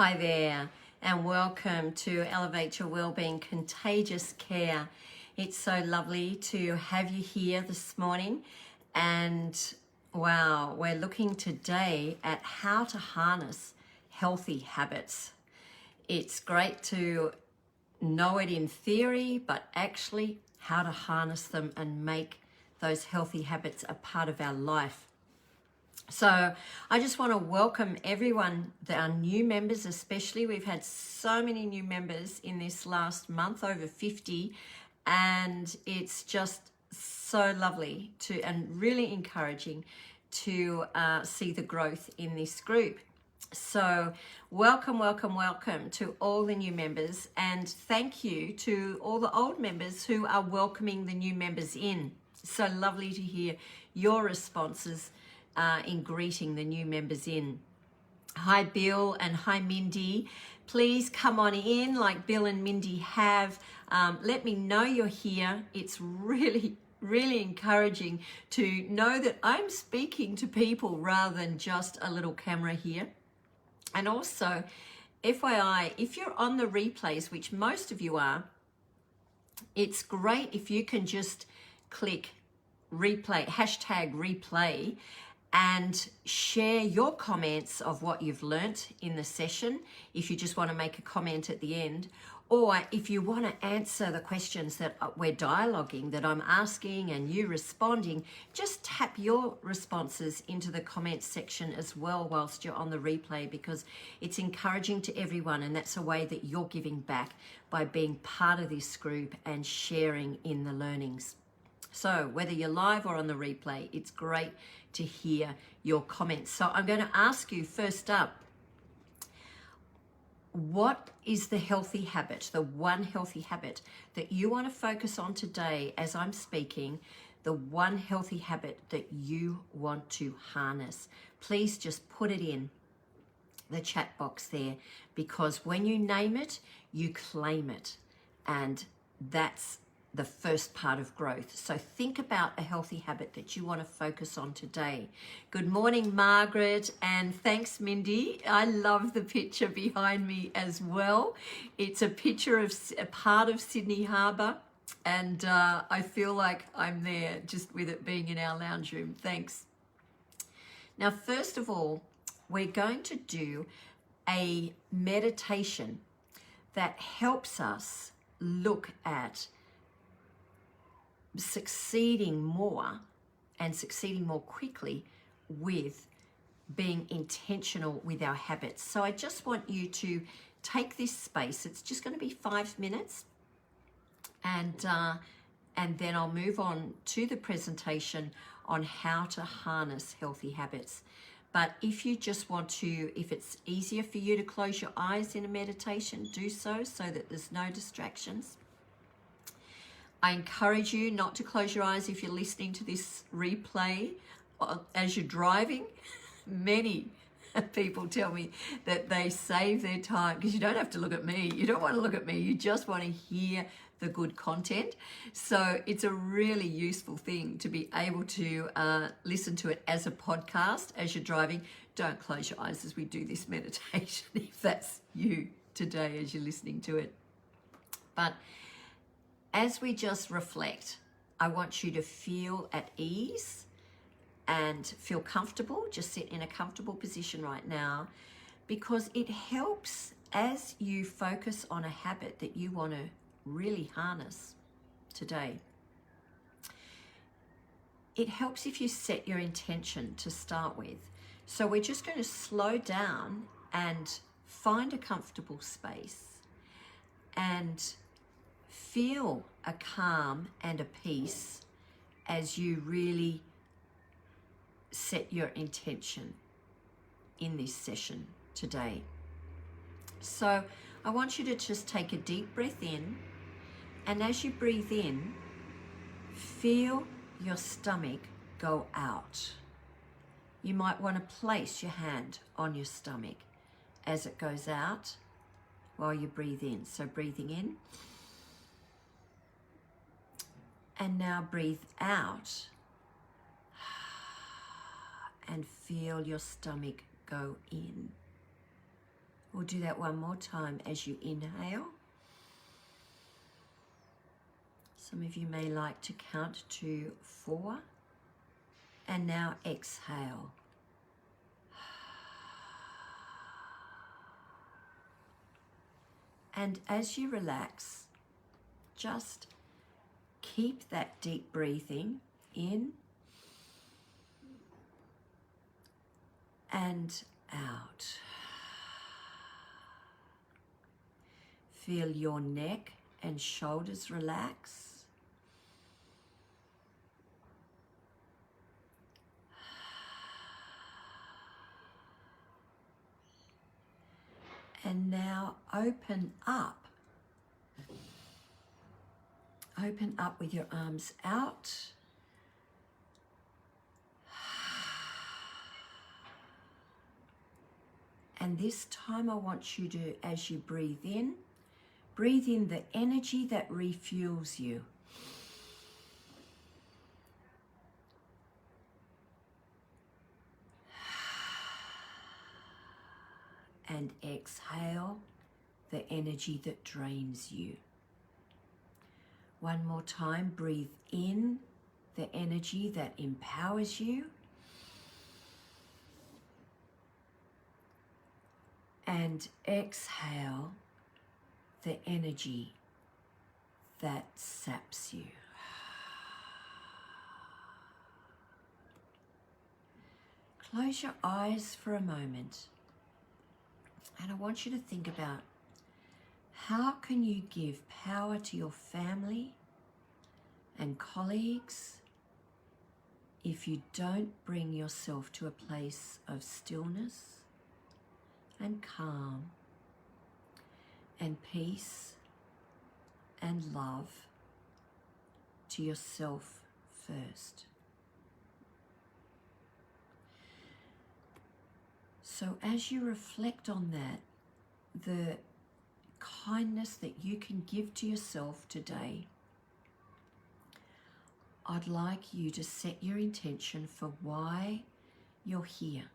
Hi there, and welcome to Elevate Your Wellbeing Contagious Care. It's so lovely to have you here this morning, and wow, we're looking today at how to harness healthy habits. It's great to know it in theory, but actually how to harness them and make those healthy habits a part of our life. So I just want to welcome everyone, our new members especially. We've had so many new members in this last month, over 50, and it's just so lovely and really encouraging to see the growth in this group. So welcome to all the new members, and thank you to all the old members who are welcoming the new members in. So lovely to hear your responses in greeting the new members in. Hi Bill and hi Mindy. Please come on in like Bill and Mindy have. Let me know you're here. It's really encouraging to know that I'm speaking to people rather than just a little camera here. And also, FYI, if you're on the replays, which most of you are, it's great if you can just click replay, hashtag replay, and share your comments of what you've learnt in the session if you just want to make a comment at the end, or if you want to answer the questions that we're dialoguing, that I'm asking and you responding, just tap your responses into the comments section as well whilst you're on the replay, because it's encouraging to everyone, and that's a way that you're giving back by being part of this group and sharing in the learnings. So whether you're live or on the replay, it's great to hear your comments. So I'm going to ask you first up, what is the healthy habit, the one healthy habit that you want to focus on today as I'm speaking, the one healthy habit that you want to harness? Please just put it in the chat box there, because when you name it, you claim it, and that's the first part of growth. So think about a healthy habit that you want to focus on today. Good morning, Margaret, and thanks, Mindy. I love the picture behind me as well. It's a picture of a part of Sydney Harbour, and I feel like I'm there just with it being in our lounge room. Thanks. Now, first of all, we're going to do a meditation that helps us look at succeeding more and succeeding more quickly with being intentional with our habits. So I just want you to take this space. It's just going to be 5 minutes, and then I'll move on to the presentation on how to harness healthy habits. But if you just want to, if it's easier for you to close your eyes in a meditation, do so that there's no distractions. I encourage you not to close your eyes if you're listening to this replay as you're driving. Many people tell me that they save their time, because you don't have to look at me. You don't want to look at me. You just want to hear the good content. So it's a really useful thing to be able to listen to it as a podcast as you're driving. Don't close your eyes as we do this meditation if that's you today as you're listening to it. But as we just reflect, I want you to feel at ease and feel comfortable. Just sit in a comfortable position right now, because it helps as you focus on a habit that you want to really harness today. It helps if you set your intention to start with. So we're just going to slow down and find a comfortable space and feel a calm and a peace as you really set your intention in this session today. So I want you to just take a deep breath in, and as you breathe in, feel your stomach go out. You might want to place your hand on your stomach as it goes out while you breathe in. So breathing in, and now breathe out and feel your stomach go in. We'll do that one more time as you inhale. Some of you may like to count to 4. And now exhale. And as you relax, just keep that deep breathing in and out. Feel your neck and shoulders relax. And now open up. Open up with your arms out. And this time I want you to, as you breathe in the energy that refuels you. And exhale the energy that drains you. One more time, breathe in the energy that empowers you. And exhale the energy that saps you. Close your eyes for a moment. And I want you to think about, how can you give power to your family and colleagues if you don't bring yourself to a place of stillness and calm and peace and love to yourself first? So as you reflect on that, the kindness that you can give to yourself today, I'd like you to set your intention for why you're here.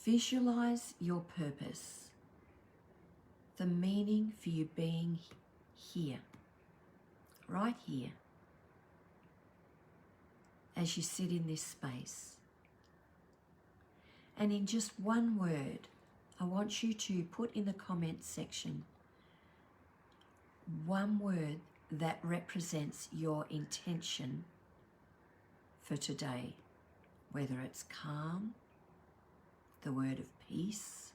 Visualize your purpose, the meaning for you being here, right here, as you sit in this space. And in just one word, I want you to put in the comments section one word that represents your intention for today, whether it's calm, the word of peace,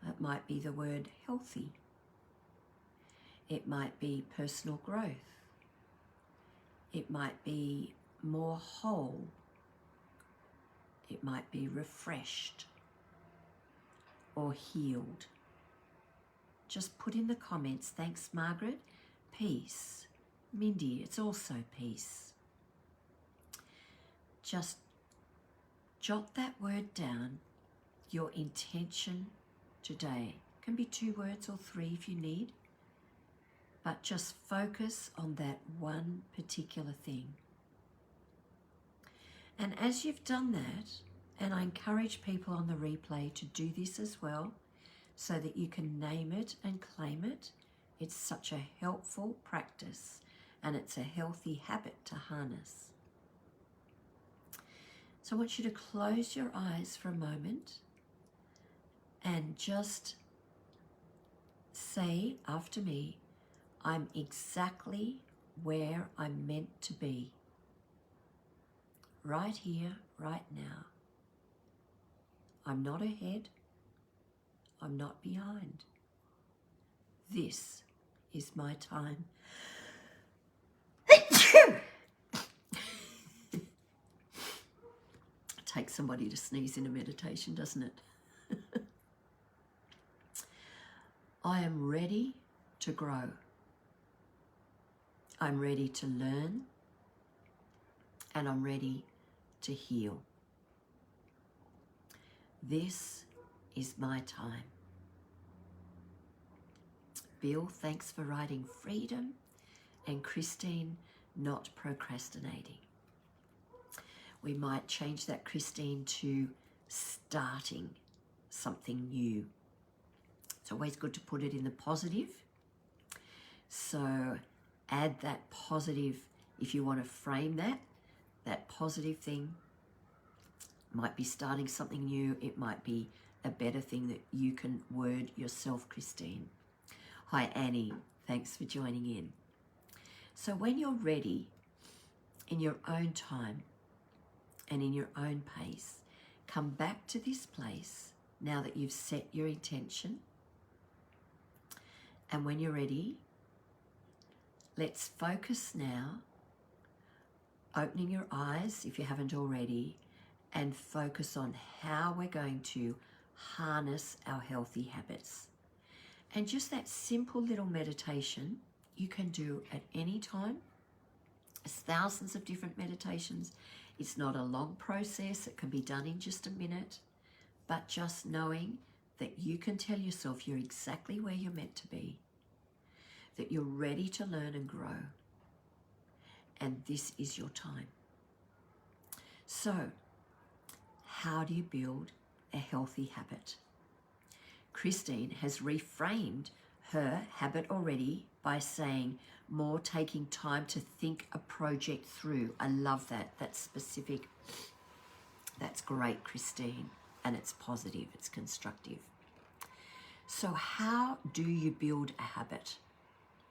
it might be the word healthy, it might be personal growth, it might be more whole, it might be refreshed or healed. Just put in the comments, thanks Margaret, peace. Mindy, it's also peace. Just jot that word down, your intention today. It can be 2 words or 3 if you need, but just focus on that one particular thing. And as you've done that, and I encourage people on the replay to do this as well, so that you can name it and claim it. It's such a helpful practice, and it's a healthy habit to harness. So I want you to close your eyes for a moment and just say after me, I'm exactly where I'm meant to be. Right here, right now. I'm not ahead. I'm not behind. This is my time. It takes somebody to sneeze in a meditation, doesn't it? I am ready to grow. I'm ready to learn, and I'm ready to heal. This is my time. Bill, thanks for writing freedom, and Christine, not procrastinating. We might change that, Christine, to starting something new. It's always good to put it in the positive. So add that positive, if you want to frame that positive thing. Might be starting something new. It might be a better thing that you can word yourself, Christine. Hi, Annie. Thanks for joining in. So when you're ready, in your own time and in your own pace, come back to this place now that you've set your intention. And when you're ready, let's focus now, opening your eyes if you haven't already, and focus on how we're going to harness our healthy habits. And just that simple little meditation you can do at any time. There's thousands of different meditations. It's not a long process. It can be done in just a minute. But just knowing that you can tell yourself you're exactly where you're meant to be, that you're ready to learn and grow, and this is your time. So, how do you build a healthy habit? Christine has reframed her habit already by saying more taking time to think a project through. I love that. That's specific. That's great, Christine. And it's positive, it's constructive. So how do you build a habit?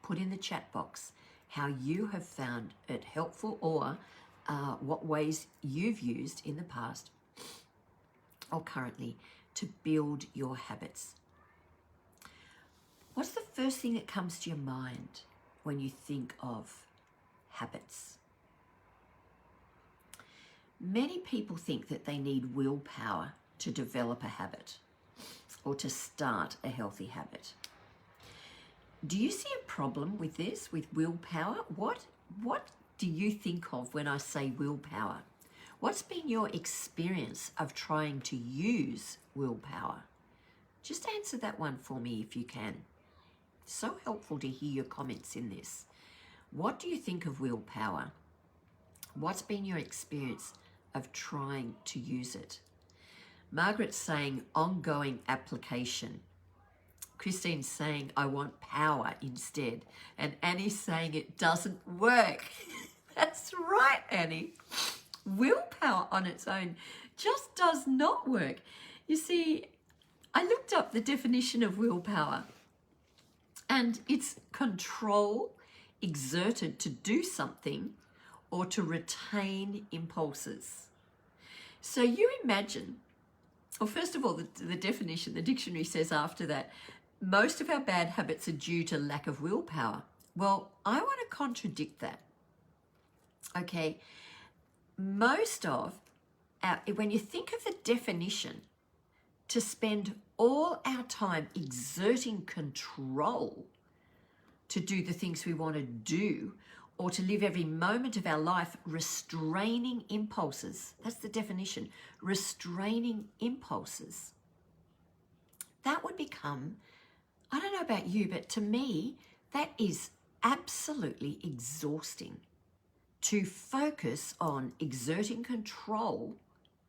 Put in the chat box how you have found it helpful, or what ways you've used in the past or currently to build your habits. What's the first thing that comes to your mind when you think of habits? Many people think that they need willpower to develop a habit or to start a healthy habit. Do you see a problem with this, with willpower? What do you think of when I say willpower? What's been your experience of trying to use willpower? Just answer that one for me if you can. So helpful to hear your comments in this. What do you think of willpower? What's been your experience of trying to use it? Margaret's saying ongoing application. Christine's saying I want power instead. And Annie's saying it doesn't work. That's right, Annie. Willpower on its own just does not work. You see, I looked up the definition of willpower, and it's control exerted to do something or to retain impulses. So you imagine, well, first of all, the definition, the dictionary says after that, most of our bad habits are due to lack of willpower. Well, I want to contradict that. Okay, most of our, when you think of the definition, to spend all our time exerting control to do the things we want to do, or to live every moment of our life restraining impulses. That's the definition, restraining impulses. That would become, I don't know about you, but to me, that is absolutely exhausting. To focus on exerting control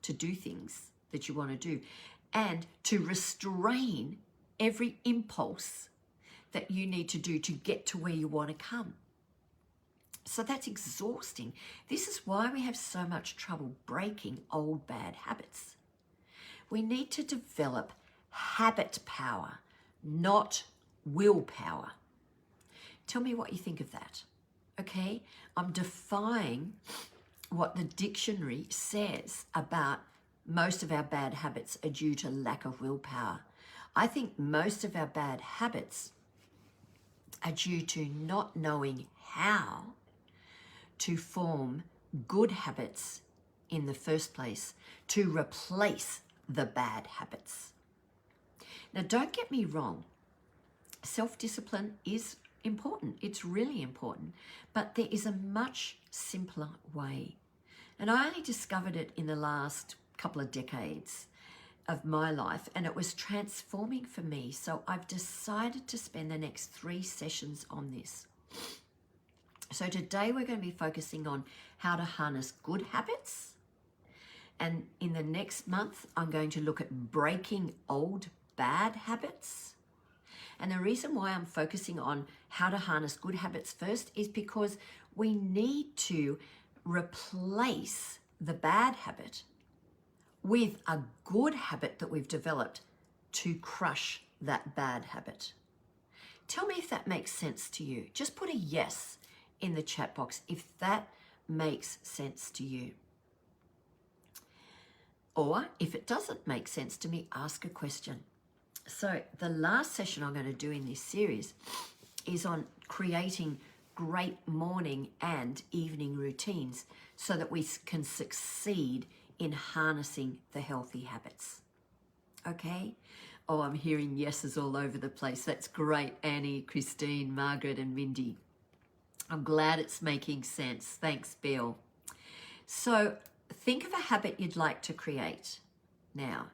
to do things that you want to do, and to restrain every impulse that you need to do to get to where you want to come. So that's exhausting. This is why we have so much trouble breaking old bad habits. We need to develop habit power, not willpower. Tell me what you think of that. Okay, I'm defying what the dictionary says about most of our bad habits are due to lack of willpower. I think most of our bad habits are due to not knowing how to form good habits in the first place, to replace the bad habits. Now, don't get me wrong. Self-discipline is important. It's really important. But there is a much simpler way. And I only discovered it in the last couple of decades of my life, and it was transforming for me. So I've decided to spend the next 3 sessions on this. So today we're going to be focusing on how to harness good habits And in the next month, I'm going to look at breaking old bad habits. And the reason why I'm focusing on how to harness good habits first is because we need to replace the bad habit with a good habit that we've developed to crush that bad habit. Tell me if that makes sense to you. Just put a yes in the chat box if that makes sense to you. Or if it doesn't make sense to me, ask a question. So the last session I'm going to do in this series is on creating great morning and evening routines so that we can succeed in harnessing the healthy habits. Okay? Oh, I'm hearing yeses all over the place. That's great, Annie, Christine, Margaret, and Mindy. I'm glad it's making sense. Thanks, Bill. So think of a habit you'd like to create. Now,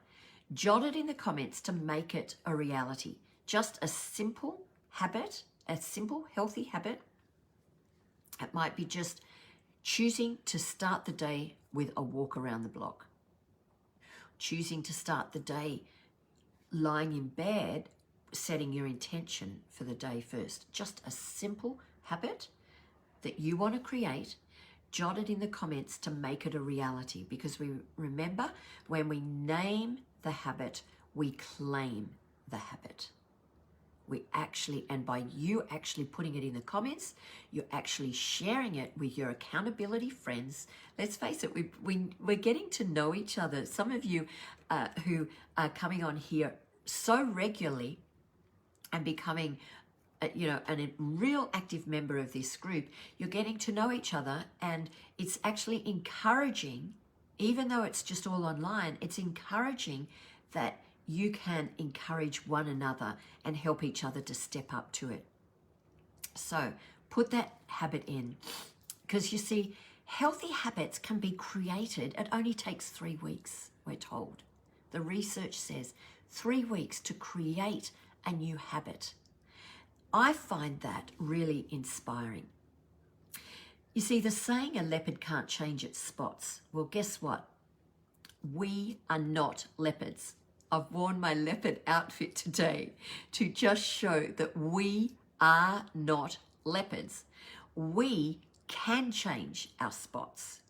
jot it in the comments to make it a reality. Just a simple habit, a simple healthy habit. It might be just choosing to start the day with a walk around the block. Choosing to start the day lying in bed, setting your intention for the day first. Just a simple habit that you want to create. Jot it in the comments to make it a reality, because we remember, when we name the habit, we claim the habit. We actually, and by you actually putting it in the comments, you're actually sharing it with your accountability friends. Let's face it, we're getting to know each other. Some of you who are coming on here so regularly and becoming a real active member of this group, you're getting to know each other, and it's actually encouraging, even though it's just all online, it's encouraging that you can encourage one another and help each other to step up to it. So put that habit in, because you see, healthy habits can be created. It only takes 3 weeks, we're told. The research says 3 weeks to create a new habit. I find that really inspiring. You see, the saying, a leopard can't change its spots. Well, guess what? We are not leopards. I've worn my leopard outfit today to just show that we are not leopards. We can change our spots.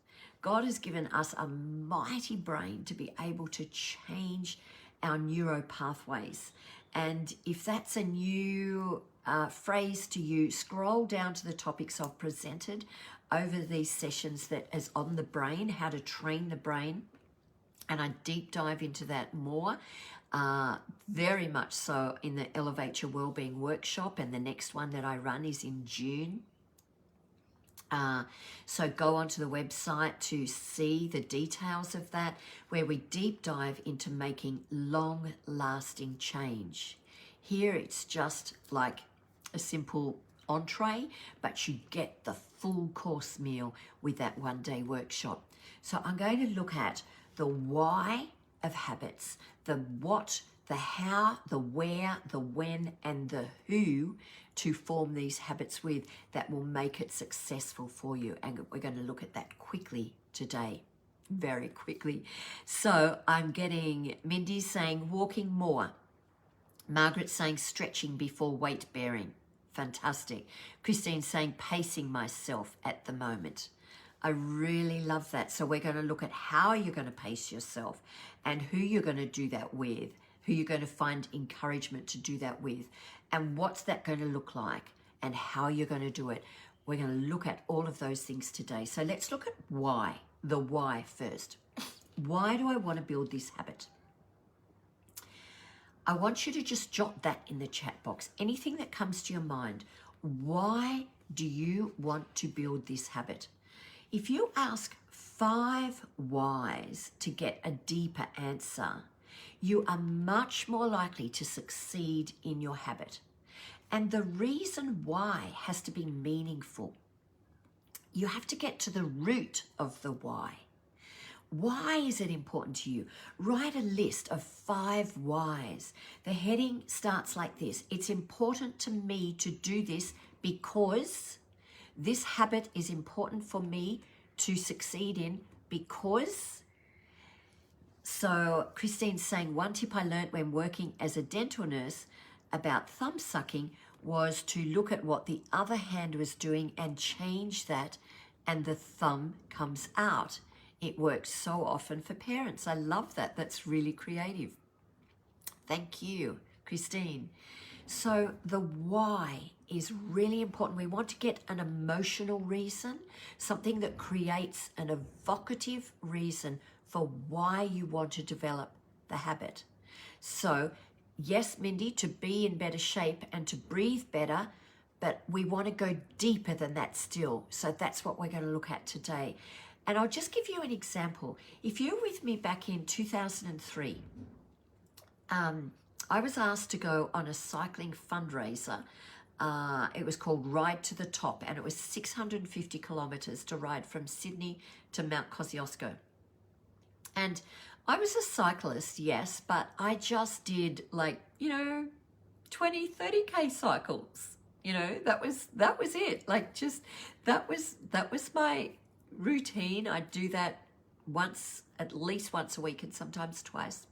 God has given us a mighty brain to be able to change our neuro pathways. And if that's a new phrase to you, scroll down to the topics I've presented over these sessions that is on the brain, how to train the brain. And I deep dive into that more, very much so, in the Elevate Your Wellbeing workshop, and the next one that I run is in June. So go onto the website to see the details of that, where we deep dive into making long-lasting change. Here it's just like a simple entree, but you get the full course meal with that one-day workshop. So I'm going to look at the why of habits, the what, the how, the where, the when, and the who to form these habits with that will make it successful for you. And we're going to look at that quickly today, very quickly. So I'm getting Mindy saying walking more. Margaret saying stretching before weight bearing. Fantastic. Christine saying pacing myself at the moment. I really love that. So we're going to look at how you're going to pace yourself and who you're going to do that with, who you're going to find encouragement to do that with, and what's that going to look like and how you're going to do it. We're going to look at all of those things today. So let's look at why, the why first. Why do I want to build this habit? I want you to just jot that in the chat box. Anything that comes to your mind. Why do you want to build this habit? If you ask 5 whys to get a deeper answer, you are much more likely to succeed in your habit. And the reason why has to be meaningful. You have to get to the root of the why. Why is it important to you? Write a list of 5 whys. The heading starts like this. It's important to me to do this because this habit is important for me to succeed in, because So Christine's saying, one tip I learned when working as a dental nurse about thumb sucking was to look at what the other hand was doing and change that, and the thumb comes out. It works so often for parents. I love that. That's really creative. Thank you, Christine. So the why is really important. We want to get an emotional reason, something that creates an evocative reason for why you want to develop the habit. So yes, Mindy, to be in better shape and to breathe better, but we want to go deeper than that still. So that's what we're going to look at today. And I'll just give you an example. If you're with me back in 2003, I was asked to go on a cycling fundraiser. It was called Ride to the Top, and it was 650 kilometres to ride from Sydney to Mount Kosciuszko. And I was a cyclist, yes, but I just did 20, 30K cycles. That was it. That was my routine. I'd do that at least once a week, and sometimes twice.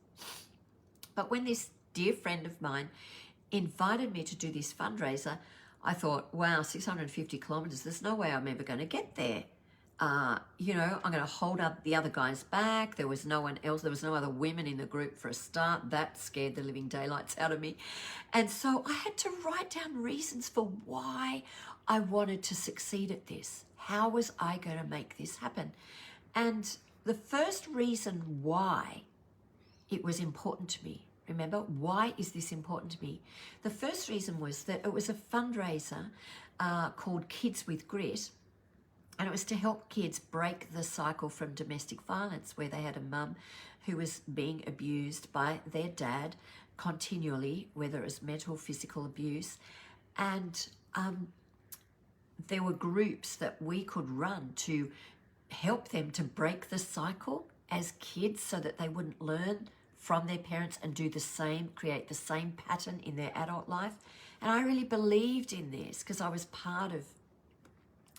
But when this dear friend of mine invited me to do this fundraiser, I thought, wow, 650 kilometers, there's no way I'm ever going to get there. I'm going to hold up the other guys back. There was no one else. There was no other women in the group for a start. That scared the living daylights out of me. And so I had to write down reasons for why I wanted to succeed at this. How was I going to make this happen? And the first reason why it was important to me, remember, why is this important to me? The first reason was that it was a fundraiser called Kids with Grit, and it was to help kids break the cycle from domestic violence, where they had a mum who was being abused by their dad continually, whether it was mental or physical abuse. And there were groups that we could run to help them to break the cycle as kids so that they wouldn't learn from their parents and do the same, create the same pattern in their adult life. And I really believed in this because I was part of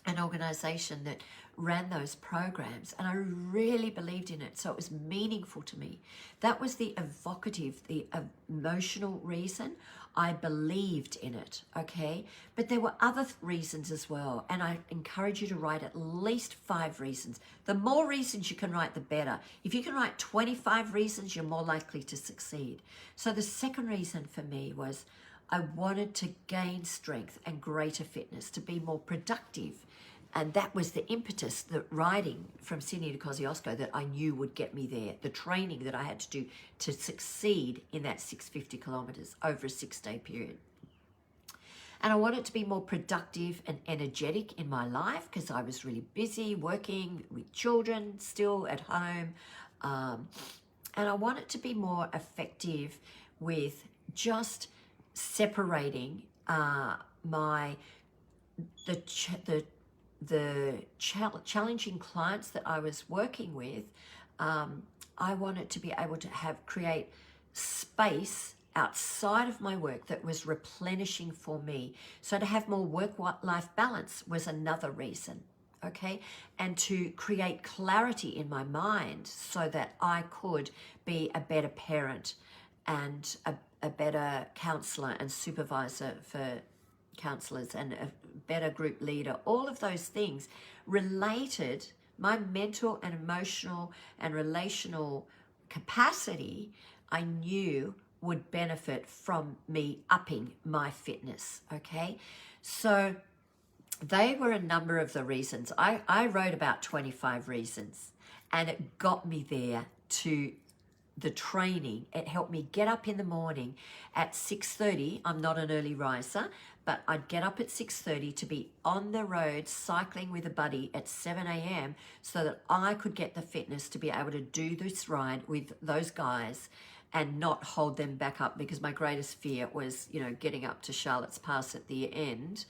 an organization that ran those programs, and I really believed in it. So it was meaningful to me. That was the evocative, the emotional reason. I believed in it, okay? But there were other reasons as well, and I encourage you to write at least 5 reasons. The more reasons you can write, the better. If you can write 25 reasons, you're more likely to succeed. So the second reason for me was I wanted to gain strength and greater fitness, to be more productive. And that was the impetus, the riding from Sydney to Kosciuszko, that I knew would get me there, the training that I had to do to succeed in that 650 kilometres over a 6-day period. And I wanted to be more productive and energetic in my life because I was really busy working with children still at home. And I wanted to be more effective with just separating the challenging clients that I was working with. I wanted to be able to create space outside of my work that was replenishing for me. So to have more work-life balance was another reason, okay? And to create clarity in my mind so that I could be a better parent and a better counsellor and supervisor for counsellors and a better group leader. All of those things related, my mental and emotional and relational capacity, I knew would benefit from me upping my fitness, okay? So they were a number of the reasons. I wrote about 25 reasons, and it got me there to the training. It helped me get up in the morning at 6:30. I'm not an early riser, but I'd get up at 6:30 to be on the road cycling with a buddy at 7 a.m. so that I could get the fitness to be able to do this ride with those guys and not hold them back up, because my greatest fear was, getting up to Charlotte's Pass at the end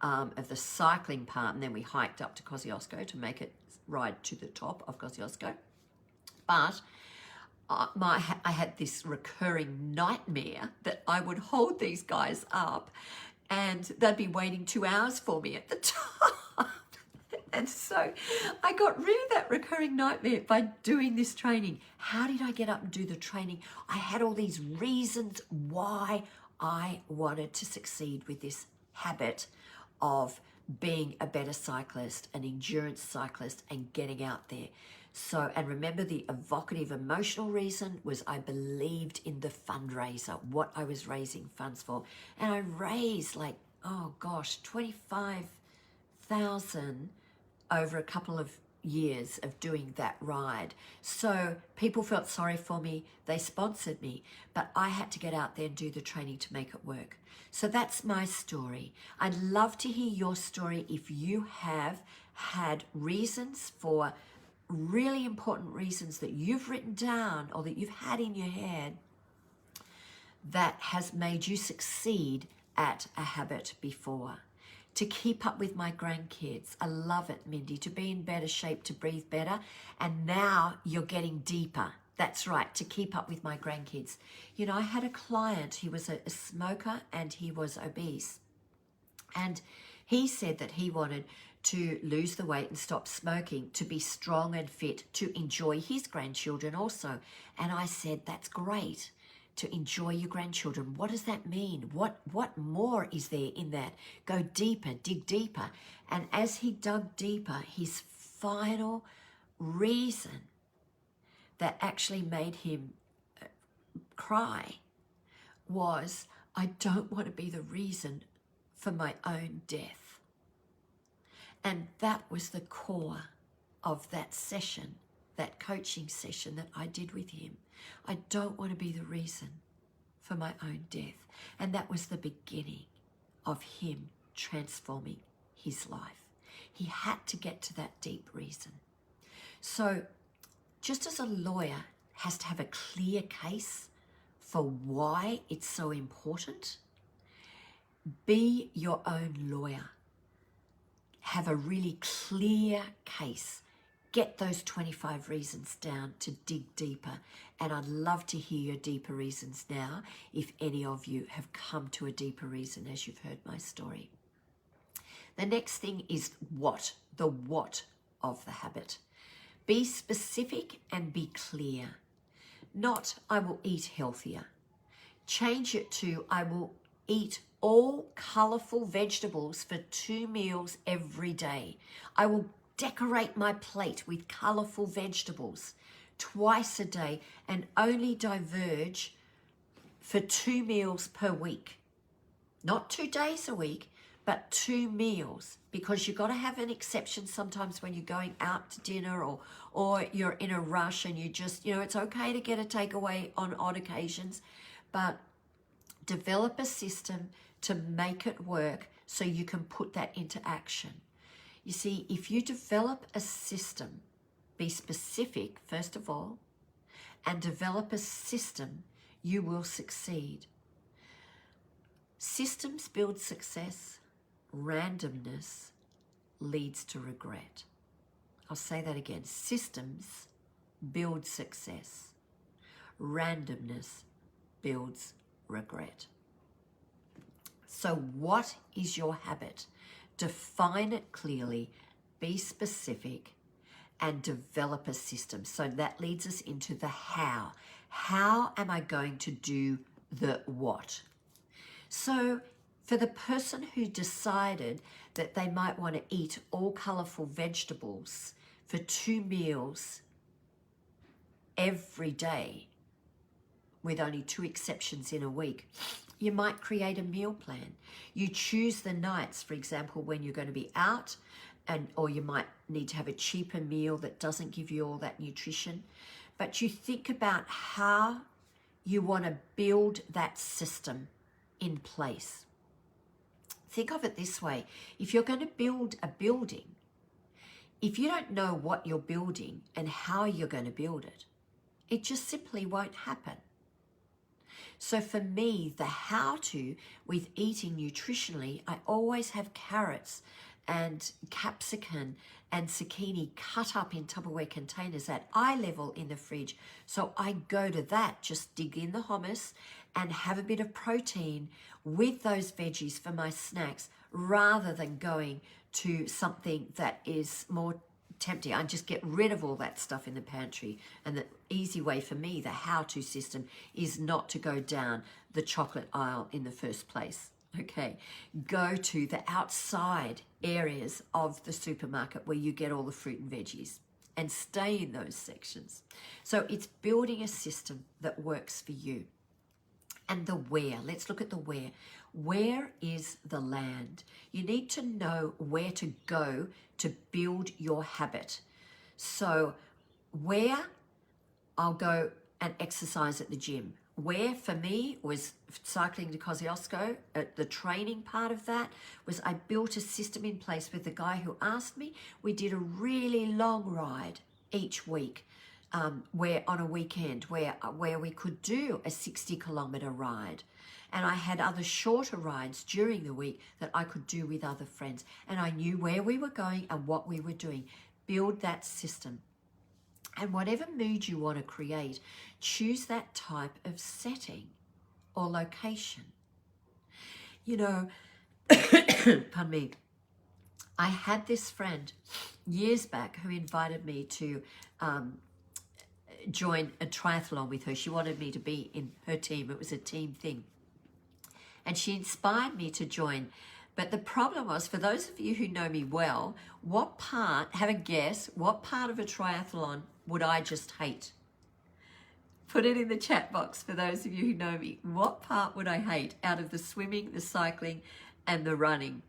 of the cycling part, and then we hiked up to Kosciuszko to make it ride to the top of Kosciuszko. But I had this recurring nightmare that I would hold these guys up and they'd be waiting 2 hours for me at the top. And so I got rid of that recurring nightmare by doing this training. How did I get up and do the training? I had all these reasons why I wanted to succeed with this habit of being a better cyclist, an endurance cyclist, and getting out there. So, and remember, the evocative emotional reason was I believed in the fundraiser, what I was raising funds for. And I raised like, oh gosh, 25,000 over a couple of years of doing that ride. So people felt sorry for me, they sponsored me, but I had to get out there and do the training to make it work. So that's my story. I'd love to hear your story if you have had reasons, for really important reasons that you've written down or that you've had in your head that has made you succeed at a habit before. To keep up with my grandkids. I love it, Mindy, to be in better shape, to breathe better. And now you're getting deeper. That's right, to keep up with my grandkids. You know, I had a client, he was a smoker and he was obese. And he said that he wanted to lose the weight and stop smoking, to be strong and fit, to enjoy his grandchildren also. And I said, that's great, to enjoy your grandchildren. What does that mean? What more is there in that? Go deeper, dig deeper. And as he dug deeper, his final reason that actually made him cry was, I don't want to be the reason for my own death. And that was the core of that session, that coaching session that I did with him. I don't want to be the reason for my own death. And that was the beginning of him transforming his life. He had to get to that deep reason. So just as a lawyer has to have a clear case for why it's so important, be your own lawyer. Have a really clear case. Get those 25 reasons down to dig deeper. And I'd love to hear your deeper reasons now, if any of you have come to a deeper reason as you've heard my story. The next thing is what, the what of the habit. Be specific and be clear. Not, I will eat healthier. Change it to, I will eat all colourful vegetables for 2 meals every day. I will decorate my plate with colourful vegetables twice a day and only diverge for 2 meals per week. Not 2 days a week, but 2 meals, because you've got to have an exception sometimes when you're going out to dinner or you're in a rush and you just, you know, it's okay to get a takeaway on odd occasions, but develop a system to make it work so you can put that into action. You see, if you develop a system, be specific first of all, and develop a system, you will succeed. Systems build success. Randomness leads to regret. I'll say that again. Systems build success. Randomness builds regret. So what is your habit? Define it clearly, be specific, and develop a system. So that leads us into the how. How am I going to do the what? So for the person who decided that they might want to eat all colourful vegetables for 2 meals every day, with only 2 exceptions in a week, you might create a meal plan. You choose the nights, for example, when you're going to be out, or you might need to have a cheaper meal that doesn't give you all that nutrition. But you think about how you want to build that system in place. Think of it this way. If you're going to build a building, if you don't know what you're building and how you're going to build it, it just simply won't happen. So for me, the how-to with eating nutritionally, I always have carrots and capsicum and zucchini cut up in Tupperware containers at eye level in the fridge. So I go to that, just dig in the hummus and have a bit of protein with those veggies for my snacks, rather than going to something that is more tempting. I just get rid of all that stuff in the pantry. And the easy way for me, the how-to system, is not to go down the chocolate aisle in the first place. Okay, go to the outside areas of the supermarket where you get all the fruit and veggies and stay in those sections. So it's building a system that works for you. And the where, let's look at the where. Where is the land? You need to know where to go to build your habit. So where, I'll go and exercise at the gym. Where for me was cycling to Kosciuszko. The training part of that was I built a system in place with the guy who asked me. We did a really long ride each week, where on a weekend where we could do a 60-kilometer ride. And I had other shorter rides during the week that I could do with other friends. And I knew where we were going and what we were doing. Build that system. And whatever mood you want to create, choose that type of setting or location. You know, pardon me, I had this friend years back who invited me to join a triathlon with her. She wanted me to be in her team. It was a team thing. And she inspired me to join. But the problem was, for those of you who know me well, have a guess, what part of a triathlon would I just hate? Put it in the chat box for those of you who know me. What part would I hate out of the swimming, the cycling, and the running?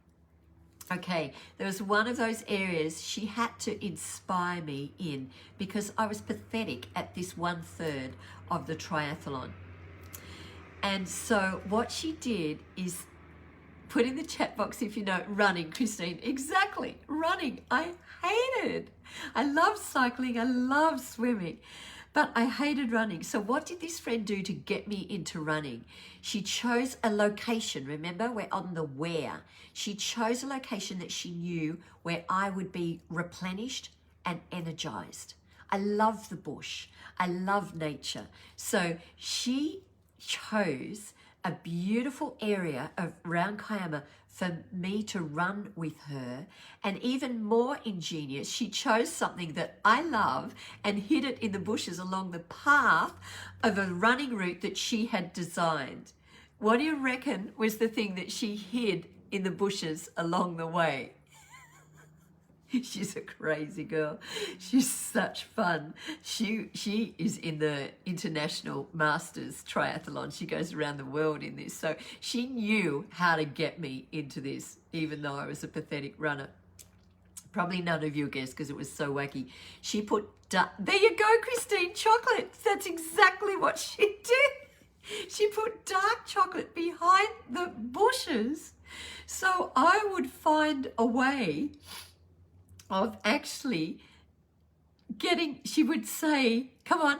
Okay, there was one of those areas she had to inspire me in because I was pathetic at this 1/3 of the triathlon. And so what she did is put in the chat box if you know running, Christine. Exactly, running. I hated. I love cycling. I love swimming. But I hated running. So what did this friend do to get me into running? She chose a location. Remember, we're on the where. She chose a location that she knew where I would be replenished and energized. I love the bush. I love nature. So she chose a beautiful area around Kiama for me to run with her. And even more ingenious, she chose something that I love and hid it in the bushes along the path of a running route that she had designed. What do you reckon was the thing that she hid in the bushes along the way? She's a crazy girl. She's such fun. She is in the International Masters Triathlon. She goes around the world in this. So she knew how to get me into this, even though I was a pathetic runner. Probably none of you guessed because it was so wacky. She put, there you go, Christine, chocolate. That's exactly what she did. She put dark chocolate behind the bushes. So I would find a way of actually getting, she would say, come on,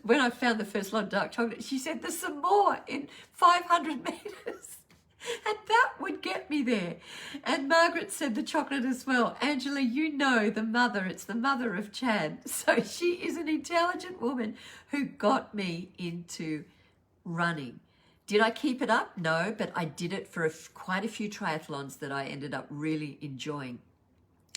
when I found the first lot of dark chocolate, she said, there's some more in 500 meters. And that would get me there. And Margaret said the chocolate as well. Angela, you know the mother, it's the mother of Chad. So she is an intelligent woman who got me into running. Did I keep it up? No, but I did it for quite a few triathlons that I ended up really enjoying.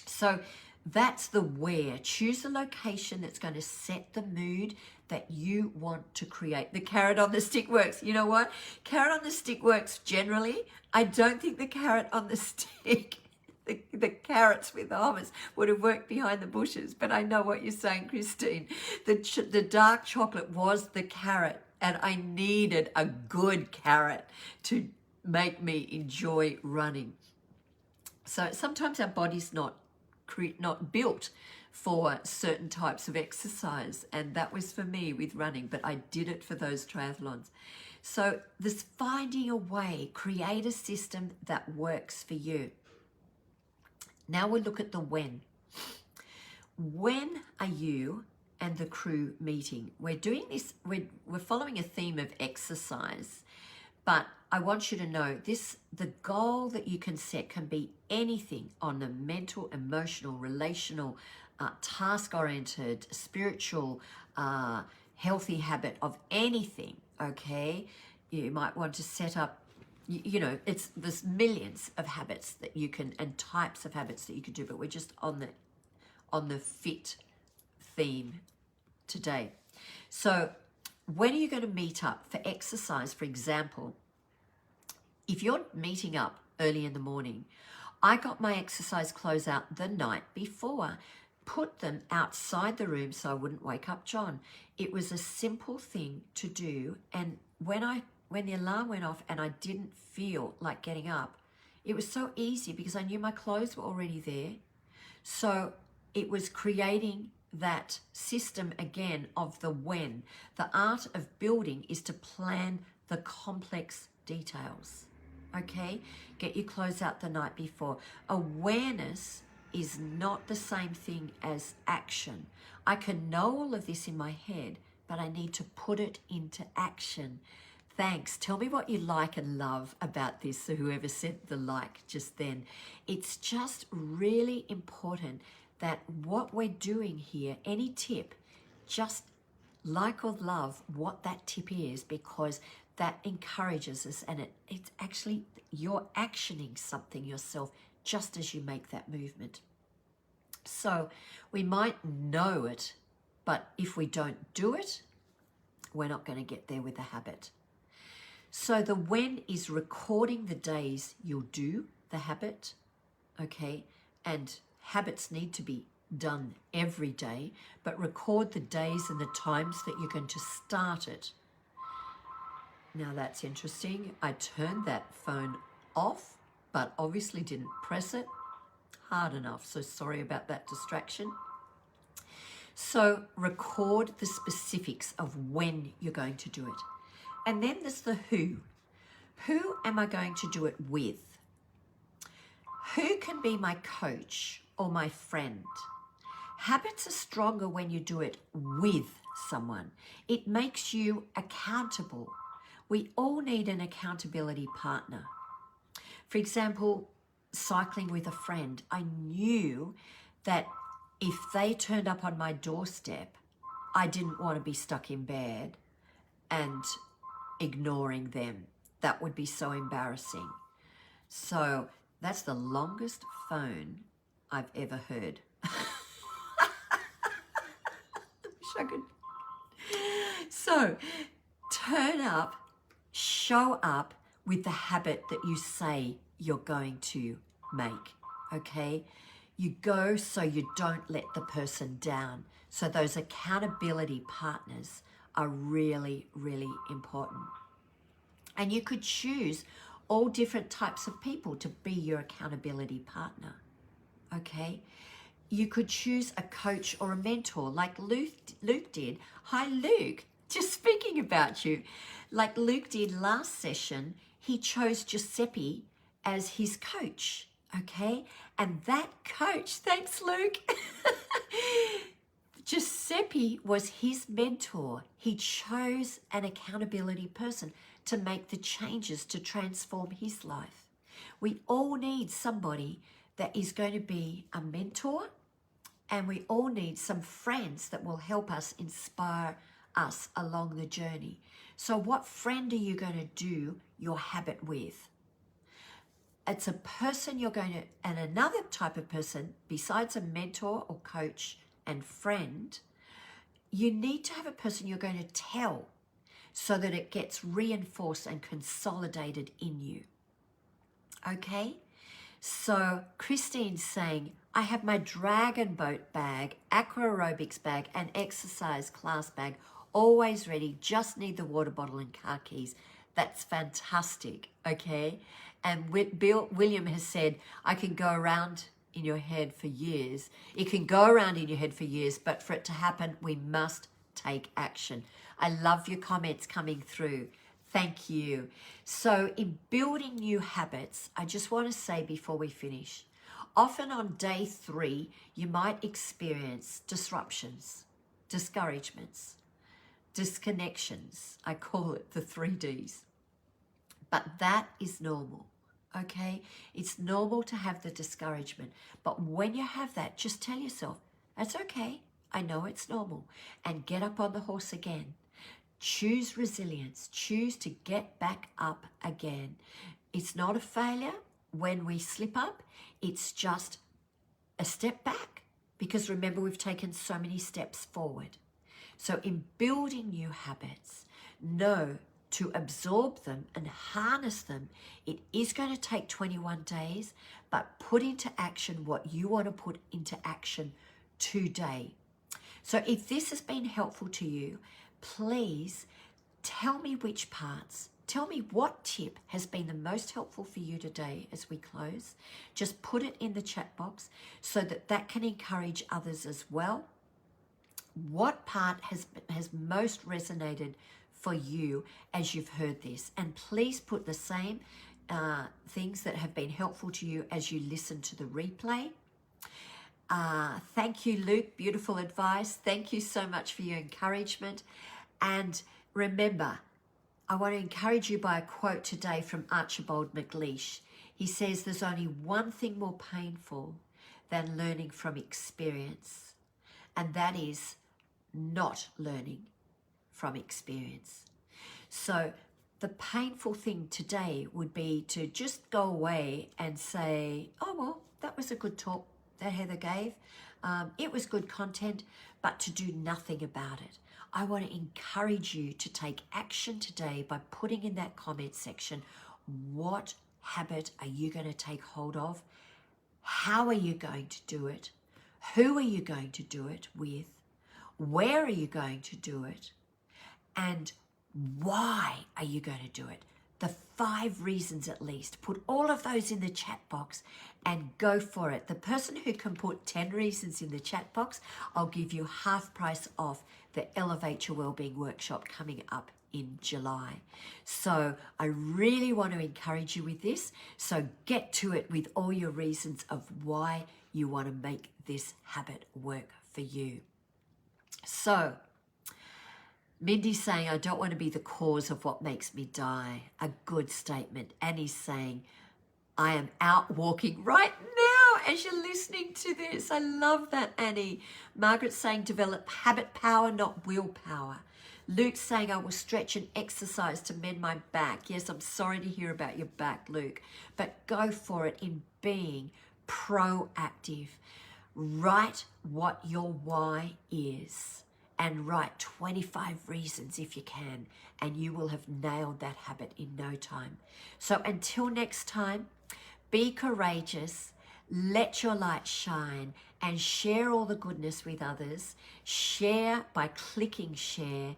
So that's the where. Choose a location that's going to set the mood that you want to create. The carrot on the stick works. You know what? Carrot on the stick works generally. I don't think the carrot on the stick, the carrots with the hummus would have worked behind the bushes. But I know what you're saying, Christine. The dark chocolate was the carrot, and I needed a good carrot to make me enjoy running. So sometimes our body's not built for certain types of exercise, and that was for me with running, but I did it for those triathlons. So this finding a way, create a system that works for you. Now we'll look at the when. When are you and the crew meeting? We're doing this, we're following a theme of exercise, but I want you to know the goal that you can set can be anything on the mental, emotional, relational, task-oriented, spiritual, healthy habit of anything, okay? You might want to set up you know, there's millions of habits that you can, and types of habits that you can do, but we're just on the fit theme today. So when are you going to meet up for exercise? For example, if you're meeting up early in the morning, I got my exercise clothes out the night before, put them outside the room so I wouldn't wake up John. It was a simple thing to do, and when the alarm went off and I didn't feel like getting up, it was so easy because I knew my clothes were already there. So it was creating that system again of the when. The art of building is to plan the complex details. Okay? Get your clothes out the night before. Awareness is not the same thing as action. I can know all of this in my head, but I need to put it into action. Thanks. Tell me what you like and love about this, so whoever said the like just then. It's just really important that what we're doing here, any tip, just like or love what that tip is, because that encourages us, and it's actually, you're actioning something yourself just as you make that movement. So we might know it, but if we don't do it, we're not going to get there with the habit. So the when is recording the days you'll do the habit, okay? And habits need to be done every day, but record the days and the times that you're going to start it. Now that's interesting. I turned that phone off, but obviously didn't press it hard enough. So sorry about that distraction. So record the specifics of when you're going to do it. And then there's the who. Who am I going to do it with? Who can be my coach or my friend? Habits are stronger when you do it with someone. It makes you accountable. We all need an accountability partner. For example, cycling with a friend. I knew that if they turned up on my doorstep, I didn't want to be stuck in bed and ignoring them. That would be so embarrassing. So that's the longest phone I've ever heard. Wish I could. So turn up, show up with the habit that you say you're going to make, okay? You go so you don't let the person down. So those accountability partners are really, really important. And you could choose all different types of people to be your accountability partner, okay? You could choose a coach or a mentor like Luke did. Hi, Luke. Just speaking about you. Like Luke did last session, he chose Giuseppe as his coach, okay? And that coach, thanks, Luke. Giuseppe was his mentor. He chose an accountability person to make the changes to transform his life. We all need somebody that is going to be a mentor, and we all need some friends that will help us, inspire us along the journey. So what friend are you going to do your habit with? It's a person you're going to, and another type of person, besides a mentor or coach and friend, you need to have a person you're going to tell so that it gets reinforced and consolidated in you. Okay? So Christine's saying, I have my dragon boat bag, aqua aerobics bag, and exercise class bag always ready, just need the water bottle and car keys. That's fantastic, okay? And William has said, I can go around in your head for years. It can go around in your head for years, but for it to happen, we must take action. I love your comments coming through. Thank you. So in building new habits, I just want to say before we finish, often on day 3, you might experience disruptions, discouragements, disconnections. I call it the 3 Ds. But that is normal, okay? It's normal to have the discouragement. But when you have that, just tell yourself, that's okay. I know it's normal. And get up on the horse again. Choose resilience. Choose to get back up again. It's not a failure when we slip up. It's just a step back, because remember, we've taken so many steps forward. So in building new habits, know to absorb them and harness them, it is going to take 21 days, but put into action what you want to put into action today. So if this has been helpful to you, please tell me which parts. Tell me what tip has been the most helpful for you today as we close. Just put it in the chat box so that that can encourage others as well. What part has most resonated for you as you've heard this? And please put the same things that have been helpful to you as you listen to the replay. Thank you, Luke. Beautiful advice. Thank you so much for your encouragement. And remember, I want to encourage you by a quote today from Archibald MacLeish. He says, there's only one thing more painful than learning from experience, and that is not learning from experience. So the painful thing today would be to just go away and say, oh, well, that was a good talk that Heather gave. It was good content, but to do nothing about it. I want to encourage you to take action today by putting in that comment section, what habit are you going to take hold of? How are you going to do it? Who are you going to do it with? Where are you going to do it? And why are you going to do it? The 5 reasons at least. Put all of those in the chat box and go for it. The person who can put 10 reasons in the chat box, I'll give you half price off the Elevate Your Wellbeing workshop coming up in July. So I really want to encourage you with this. So get to it with all your reasons of why you want to make this habit work for you. So Mindy's saying, I don't want to be the cause of what makes me die. A good statement. Annie's saying, I am out walking right now as you're listening to this. I love that, Annie. Margaret's saying, develop habit power, not willpower. Luke's saying, I will stretch and exercise to mend my back. Yes, I'm sorry to hear about your back, Luke, but go for it in being proactive. Write what your why is and write 25 reasons if you can, and you will have nailed that habit in no time. So until next time, be courageous, let your light shine, and share all the goodness with others. Share by clicking share,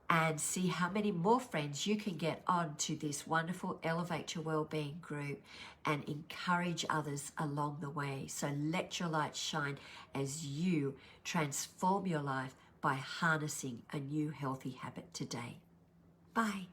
and see how many more friends you can get on to this wonderful Elevate Your Wellbeing group and encourage others along the way. So let your light shine as you transform your life by harnessing a new healthy habit today. Bye.